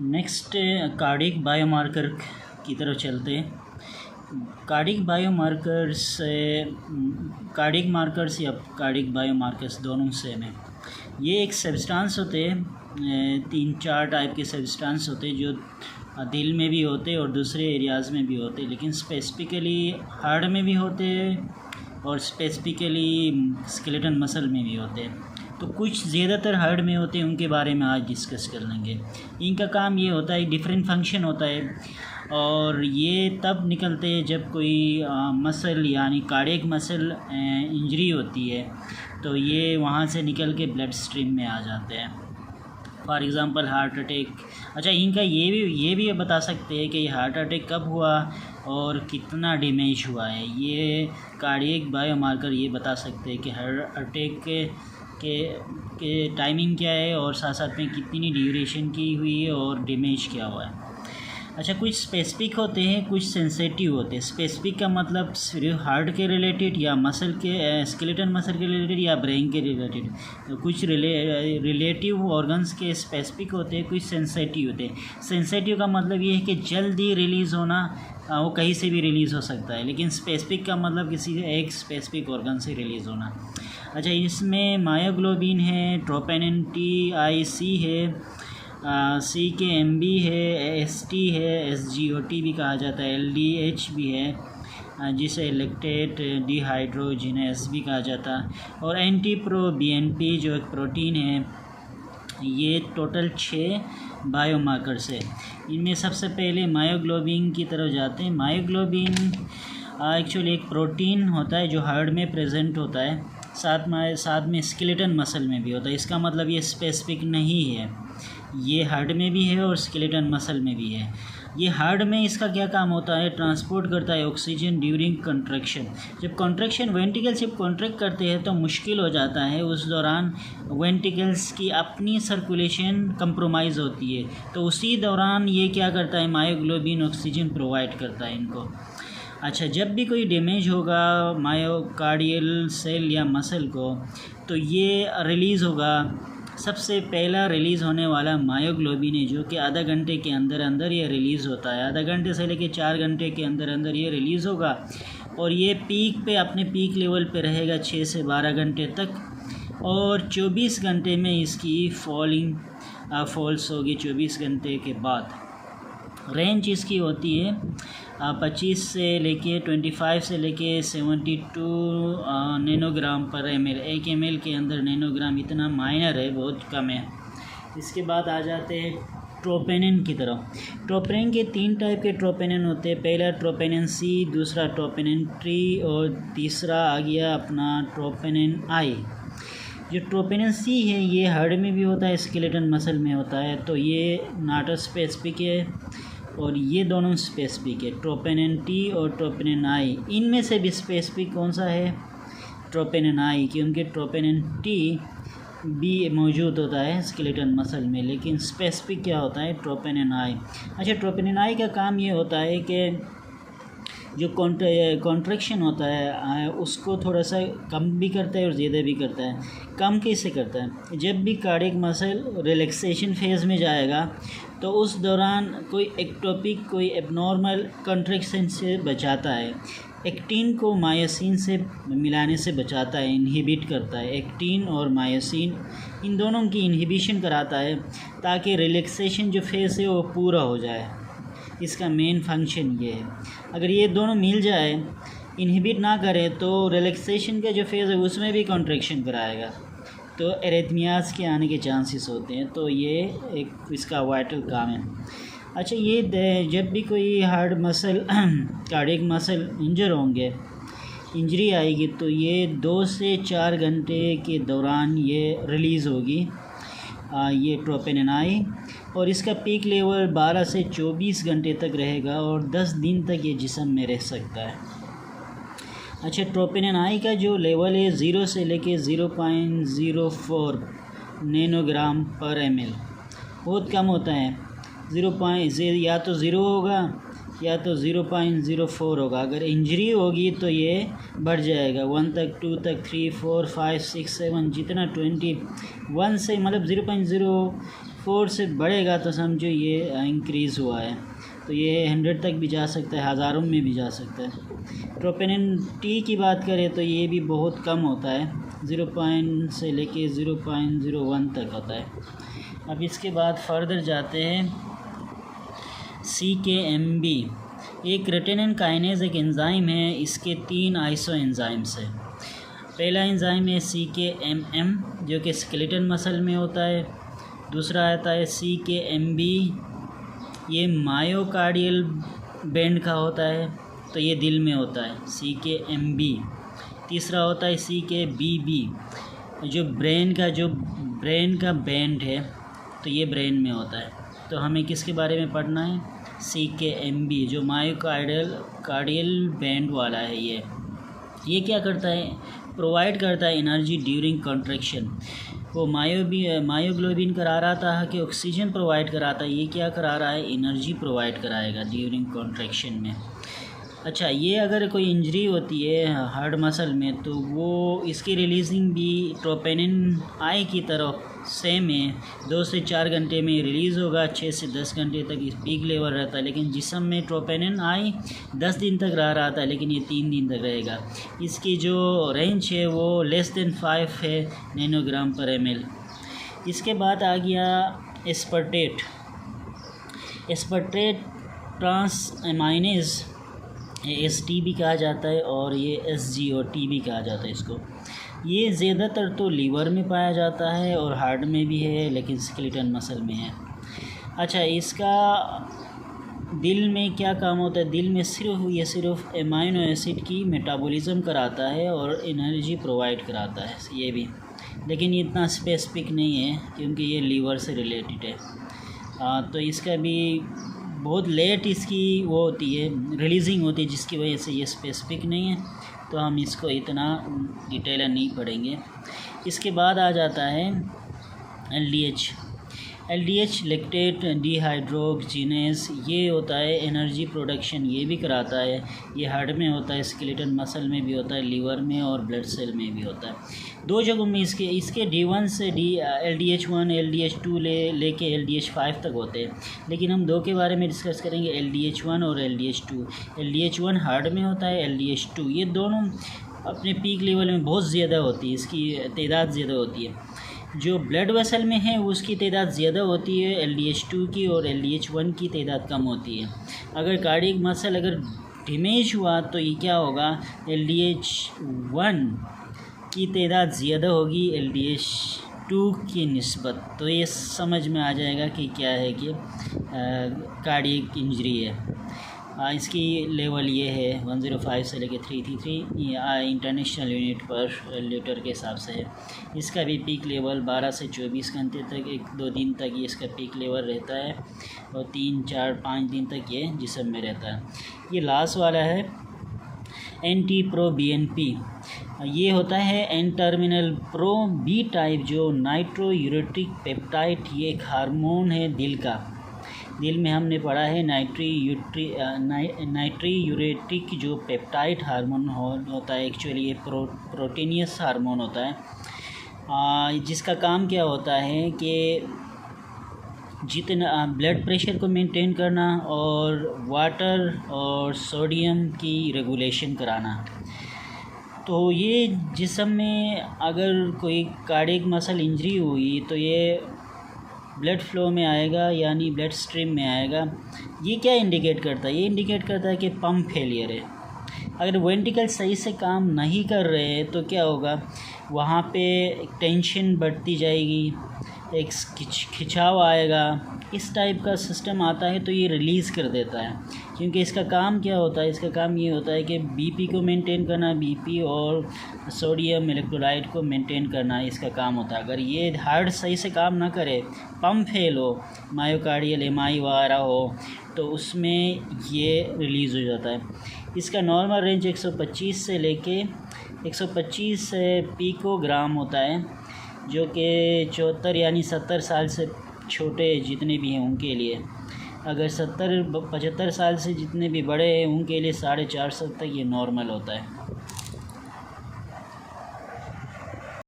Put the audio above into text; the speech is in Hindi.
नेक्स्ट कार्डिक बायोमार्कर की तरफ चलते हैं। कार्डिक बायोमार्कर्स कार्डिक मार्कर्स या कार्डिक बायोमार्कर्स दोनों सेम है। ये एक सब्सटेंस होते हैं, 3-4 टाइप के सब्सटेंस होते हैं जो दिल में भी होते हैं और दूसरे एरियाज़ में भी होते हैं, लेकिन स्पेसिफिकली हार्ट में भी होते हैं और स्पेसिफिकली स्केलेटन मसल में भी होते हैं। तो कुछ ज़्यादातर हार्ट में होते हैं, उनके बारे में आज डिस्कस कर लेंगे। इनका काम ये होता है, डिफरेंट फंक्शन होता है और ये तब निकलते हैं जब कोई मसल यानी कार्डियक मसल इंजरी होती है, तो ये वहाँ से निकल के ब्लड स्ट्रीम में आ जाते हैं। For example heart attack. अच्छा, इनका ये भी बता सकते हैं कि ये हार्ट अटैक कब हुआ और कितना डैमेज हुआ है। ये कार्डियक बायोमार्कर ये बता सकते हैं कि हार्ट अटैक के टाइमिंग क्या है और साथ साथ में कितनी ड्यूरेशन की हुई है और डैमेज क्या हुआ है। अच्छा, कुछ स्पेसिफिक होते हैं, कुछ सेंसिटिव होते हैं। स्पेसिफिक का मतलब सिर्फ हार्ट के रिलेटेड या मसल के स्केलेटन मसल के रिलेटेड या ब्रेन के रिलेटेड। तो कुछ रिलेटिव ऑर्गन्स के स्पेसिफिक होते हैं, कुछ सेंसिटिव होते हैं। सेंसिटिव का मतलब ये है कि जल्दी रिलीज़ होना, वो कहीं से भी रिलीज़ हो सकता है, लेकिन स्पेसिफिक का मतलब किसी एक स्पेसिफिक ऑर्गन से रिलीज़ होना। अच्छा, इसमें मायोग्लोबिन है, ट्रोपोनिन TIC है, CKMB है, ST है, SGOT भी कहा जाता है, LDH भी है जिसे लैक्टेट डिहाइड्रोजिनेस भी कहा जाता है, और NT-proBNP जो एक प्रोटीन है। ये टोटल 6 बायोमार्कर्स है। इनमें सबसे पहले मायोग्लोबिन की तरफ जाते हैं। मायोग्लोबिन एक्चुअली एक प्रोटीन होता है जो हार्ट में प्रेजेंट होता है, साथ में स्केलेटन मसल में भी होता है। इसका मतलब ये स्पेसिफिक नहीं है, ये हार्ट में भी है और स्केलेटन मसल में भी है। ये हार्ट में इसका क्या काम होता है, ट्रांसपोर्ट करता है ऑक्सीजन ड्यूरिंग कंट्रैक्शन। जब कंट्रैक्शन वेंट्रिकल्स जब कॉन्ट्रैक्ट करते हैं तो मुश्किल हो जाता है, उस दौरान वेंट्रिकल्स की अपनी सर्कुलेशन कंप्रोमाइज़ होती है, तो उसी दौरान ये क्या करता है, मायोग्लोबिन ऑक्सीजन प्रोवाइड करता है इनको। अच्छा, जब भी कोई डैमेज होगा मायोकार्डियल सेल या मसल को, तो ये रिलीज़ होगा। सबसे पहला रिलीज़ होने वाला मायोग्लोबिन है, जो कि आधा घंटे के अंदर अंदर ये रिलीज़ होता है। आधा घंटे से लेकर 4 घंटे के अंदर अंदर ये रिलीज़ होगा और ये पीक पे अपने पीक लेवल पे रहेगा 6 से 12 घंटे तक, और 24 घंटे में इसकी फॉल्स होगी। 24 घंटे के बाद रेंज इसकी होती है 25 से लेके 25 से लेके 72 नैनोग्राम पर ml। 1 ml के अंदर नैनोग्राम इतना माइनर है, बहुत कम है। इसके बाद आ जाते हैं ट्रोपोनिन की तरफ। ट्रोपोनिन के 3 टाइप के ट्रोपोनिन होते हैं। पहला ट्रोपोनिन C, दूसरा ट्रोपोनिन T और तीसरा आ गया अपना ट्रोपोनिन I। जो ट्रोपोनिन C है ये हार्ट में भी होता है, स्केलेटन मसल में होता है, तो ये नॉट स्पेसिफिक है और ये दोनों स्पेसिफिक है, ट्रोपोनिन T और ट्रोपोनिन I। इनमें से भी स्पेसिफिक कौन सा है, ट्रोपोनिन I, क्योंकि ट्रोपोनिन T भी मौजूद होता है स्केलेटन मसल में, लेकिन स्पेसिफिक क्या होता है, ट्रोपोनिन I। अच्छा, ट्रोपोनिन I का काम ये होता है कि जो कॉन्ट्रैक्शन होता है उसको थोड़ा सा कम भी करता है और ज़्यादा भी करता है। कम कैसे करता है, जब भी कार्डियक मसल रिलैक्सेशन फेज़ में जाएगा तो उस दौरान कोई एक्टोपिक, कोई एबनॉर्मल कॉन्ट्रैक्शन से बचाता है। एक्टिन को मायोसिन से मिलाने से बचाता है, इनहिबिट करता है। एक्टिन और मायोसिन इन दोनों की इनहिबिशन कराता है ताकि रिलैक्सेशन जो फेज़ है वो पूरा हो जाए। इसका मेन फंक्शन ये है। अगर ये दोनों मिल जाए, इनहिबिट ना करे, तो रिलैक्सेशन का जो फेज़ है उसमें भी कॉन्ट्रैक्शन कराएगा, तो एरिथमियाज़ के आने के चांसेस होते हैं। तो ये एक इसका वाइटल काम है। अच्छा, ये जब भी कोई heart muscle cardiac muscle injury आएगी, तो ये 2 से 4 घंटे के दौरान ये रिलीज़ होगी, ये ट्रोपोनिन I, और इसका पीक लेवल 12 से 24 घंटे तक रहेगा और 10 दिन तक ये जिस्म में रह सकता है। अच्छा, ट्रोपोनिन I का जो लेवल है 0 से लेके 0.04 नैनोग्राम पर ml, बहुत कम होता है। या तो 0 होगा या तो 0.04 होगा। अगर इंजरी होगी तो ये बढ़ जाएगा 1 तक, 2 तक, 3, 4, 5, 6, 7, जितना 21 से मतलब 4 से बढ़ेगा तो समझो ये इंक्रीज़ हुआ है, तो ये 100 तक भी जा सकता है, हज़ारों में भी जा सकता है। ट्रोपोनिन टी की बात करें तो ये भी बहुत कम होता है, 0 से लेके 0.01 तक होता है। अब इसके बाद फर्दर जाते हैं, CKMB एक रेटिनिन काइनेज एक एंजाइम है, इसके 3 आइसो एंजाइम्स है। पहला एंजाइम है CKMM जो कि स्केलेटन मसल में होता है। दूसरा आता है CKMB, ये मायोकार्डियल बैंड का होता है, तो ये दिल में होता है CKMB। तीसरा होता है CKBB जो ब्रेन का बैंड है, तो ये ब्रेन में होता है। तो हमें किसके बारे में पढ़ना है? CKMB जो मायोकार्डियल बैंड वाला है। ये क्या करता है? प्रोवाइड करता है एनर्जी ड्यूरिंग कॉन्ट्रैक्शन। वो मायोग्लोबिन करा रहा था कि ऑक्सीजन प्रोवाइड कराता है, ये क्या करा रहा है? एनर्जी प्रोवाइड कराएगा ड्यूरिंग कॉन्ट्रैक्शन में। अच्छा, ये अगर कोई इंजरी होती है हार्ट मसल में तो वो इसकी रिलीजिंग भी ट्रोपोनिन आई की तरह सेम है, 2 से 4 घंटे में रिलीज़ होगा, 6 से 10 घंटे तक इस पीक लेवल रहता है। लेकिन जिस्म में ट्रोपोनिन आई 10 दिन तक रहा था, लेकिन ये 3 दिन तक रहेगा। इसकी जो रेंज है वो लेस देन 5 है नैनोग्राम पर ml। इसके बाद आ गया एस्पर्टेट ट्रांस अमाइनेज, ST भी कहा जाता है और ये SGOT भी कहा जाता है इसको। ये ज़्यादातर तो लीवर में पाया जाता है और हार्ट में भी है, लेकिन स्केलेटन मसल में है। अच्छा, इसका दिल में क्या काम होता है? दिल में सिर्फ एमाइनो एसिड की मेटाबॉलिज्म कराता है और एनर्जी प्रोवाइड कराता है ये भी, लेकिन ये इतना स्पेसिफिक नहीं है क्योंकि ये लीवर से रिलेटेड है। तो इसका भी बहुत लेट इसकी वो होती है, रिलीजिंग होती है, जिसकी वजह से ये स्पेसिफिक नहीं है, तो हम इसको इतना डिटेल नहीं पढ़ेंगे। इसके बाद आ जाता है LDH लैक्टेट डिहाइड्रोजिनेज, ये होता है एनर्जी प्रोडक्शन, ये भी कराता है। ये हार्ट में होता है, स्केलेटन मसल में भी होता है, लीवर में और ब्लड सेल में भी होता है। 2 जगहों में इसके D1 से LDH1 LDH2 लेके LDH5 तक होते हैं, लेकिन हम 2 के बारे में डिस्कस करेंगे, LDH1 और LDH2। LDH1 हार्ट में होता है, LDH2 ये दोनों अपने पीक लेवल में बहुत ज़्यादा होती है, इसकी तादाद ज़्यादा होती है। जो ब्लड वेसल में है उसकी तादाद ज़्यादा होती है LDH2 की, और LDH1 की तादाद कम होती है। अगर कार्डियक मसल अगर डैमेज हुआ तो ये क्या होगा? LDH1 की तादाद ज़्यादा होगी LDH2 की निस्बत। तो ये समझ में आ जाएगा कि क्या है कि कार्डियक इंजरी है। इसकी लेवल ये है 105 से लेके 333 इंटरनेशनल यूनिट पर लीटर के हिसाब से है। इसका भी पीक लेवल 12 से 24 घंटे तक, 1-2 दिन तक ये इसका पीक लेवल रहता है, और 3-4-5 दिन तक ये जिस्म में रहता है। ये लास्ट वाला है NT-proBNP, ये होता है N terminal pro B type जो नाइट्रोयूरेटिक पेप्टाइड, ये एक हार्मोन है दिल का। दिल में हमने पढ़ा है नाइट्रीयूरेटिक जो पेप्टाइड हार्मोन होता है, एक्चुअली ये प्रोटीनियस हार्मोन होता है, जिसका काम क्या होता है कि जितना ब्लड प्रेशर को मेंटेन करना और वाटर और सोडियम की रेगुलेशन कराना। तो ये जिस्म में अगर कोई कार्डियक मसल इंजरी हुई तो ये ब्लड फ्लो में आएगा, यानी ब्लड स्ट्रीम में आएगा। ये क्या इंडिकेट करता है? ये इंडिकेट करता है कि पंप फेलियर है। अगर वेंट्रिकल सही से काम नहीं कर रहे हैं तो क्या होगा? वहाँ पे टेंशन बढ़ती जाएगी, एक खिंचाव आएगा, इस टाइप का सिस्टम आता है, तो ये रिलीज़ कर देता है। क्योंकि इसका काम क्या होता है? इसका काम ये होता है कि बीपी को मेंटेन करना, बीपी और सोडियम इलेक्ट्रोलाइट को मेंटेन करना इसका काम होता है। अगर ये हार्ट सही से काम ना करे, पंप फेल हो, मायोकार्डियल एमआई वगैरह हो, तो उसमें ये रिलीज़ हो जाता है। इसका नॉर्मल रेंज 125 से लेके 125 पिकोग्राम होता है, जो कि 74 यानी 70 साल से छोटे जितने भी हैं उनके लिए। अगर 70-75 साल से जितने भी बड़े हैं उनके लिए 450 तक ये नॉर्मल होता है।